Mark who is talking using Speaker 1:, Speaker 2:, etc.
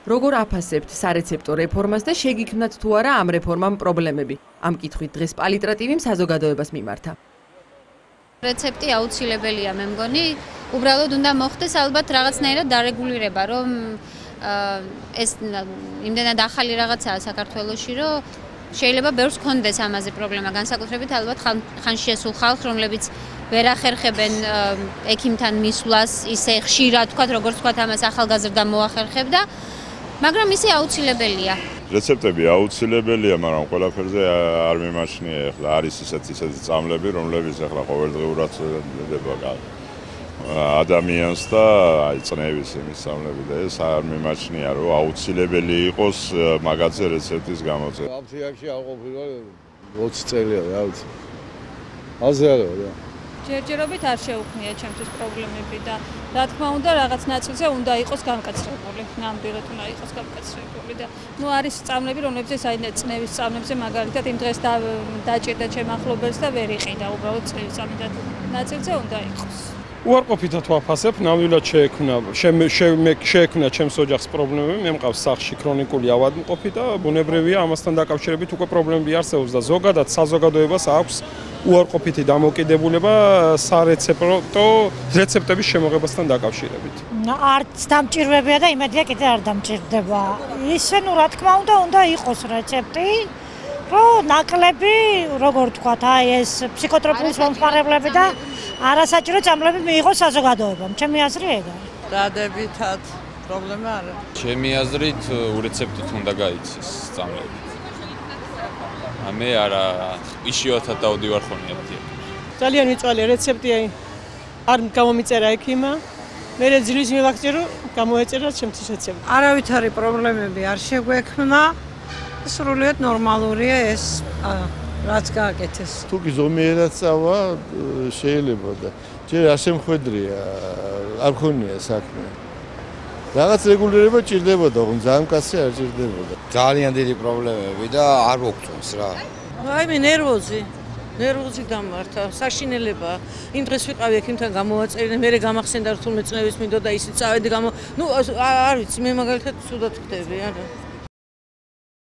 Speaker 1: როგორ აფასებთ სარეცეპტო რეფორმას და შეგიქმნათ თუ არა ამ რეფორმამ პრობლემები? ამ კითხვით დღეს პალიტრატივიმ საზოგადოებას მიმართა.
Speaker 2: რეცეპტი აუცილებელია, მე მგონი, უბრალოდ უნდა მოხდეს ალბათ რაღაცნაირად დარეგულირება, რომ ეს იმდენად ახალი რაღაცაა საქართველოში, რომ შეიძლება ბევრს ჰქონდეს ამაზე პრობლემა, განსაკუთრებით ალბათ ხანში შესულ ხალხს, რომლებიც ვერ ახერხებენ ექიმთან მისვლას ისე ხშირად, როგორც თქვათ, ამას ახალგაზრდა მოახერხებდა, მაგრამ ისე აუცილებელია.
Speaker 3: რეცეპტები აუცილებელია, მაგრამ ყველაფერზე არ მიმაჩნია ახლა არის ისეთი წამლები, რომლებიც ახლა ყოველდღიურად დება ადამიანს და აი წნევის იმის წამლები და ეს არ მიმაჩნია, რომ აუცილებელი იყოს მაგაზე რეცეპტის გამოწევა.
Speaker 4: აფთიაქში არ ყოფილა 20 წელია, რა ვიცი. აზე არა და
Speaker 5: ჯერჯერობით არ შეუქმნია ჩემთვის პრობლემები და რა თქმა უნდა რაღაც ნაწილზე უნდა იყოს განკაცრებული, ნამდვილად უნდა იყოს განკაცრებული და არის წამლები, რომლებზეც აი წნევის წამლებზე მაგალითად იმ დღეს დაჭირდა ჩემ ახლობელს და ვერ იყიდა, უბრალოდ წნევის წამლი და ნაწილზე უნდა იყოს.
Speaker 6: უარყოფითად ვაფასებ, ნამდვილად შეექმნა ჩემს ოჯახს პრობლემები, მე მყავს სახლში ქრონიკული ავადმყოფი და ბუნებრივია ამასთან დაკავშირებით უკვე პრობლემები არსებობს და ზოგადად საზოგადოებას აქვს უარყოფითი დამოკიდებულება სარეცეპტო რეცეპტების შემოღებასთან დაკავშირებით.
Speaker 7: არც დამჭირვებია და იმედია კიდე არ დამჭირდება. ისე რა თქმა უნდა იყოს რეცეპტი, რომ ნაკლები, როგორ ვთქვათ, აი ეს ფსიქოტროპული მომხმარებლები და არასაჭირო წამლები მიიღოს საზოგადოებამ. ჩემი აზრი ეგაა.
Speaker 8: დადებითად პრობლემა არა.
Speaker 9: ჩემი აზრით ურეცეპტით უნდა გაიცეს წამლები. მე არა ისიოთად დავდივარ ხოლმე აფთიაქში.
Speaker 8: ძალიან მიწვალე რეცეპტი არ გამომიწერა ექიმა. მე ძილის მივაქცერო, გამოეწერა ჩემთვის რეცეპტი.
Speaker 10: არავითარი პრობლემები არ შეგვექმნა. სრულიად ნორმალურია ეს რაც გააკეთეს.
Speaker 4: თუ კი ზომიერად წავა შეიძლება და ჯერ არ შემხვედრია, არ ხონია საქმე. რაღაც რეგულირება ჭირდებოდა, ხომ ძალიან კაცი არ ჭირდებოდა.
Speaker 11: ძალიან დიდი პრობლემები და არ მოგწონს რა.
Speaker 10: აი მე ნერვოზი დამართა, საშინელება. იმ დღეს ვიყავი ექიმთან გამოვაწერინე, მე გამახსენდა რთულმე წნევის მინდოდა ისიც წავედი არ ვიცი, მე მაგალითად ცუდად ხდები, არა.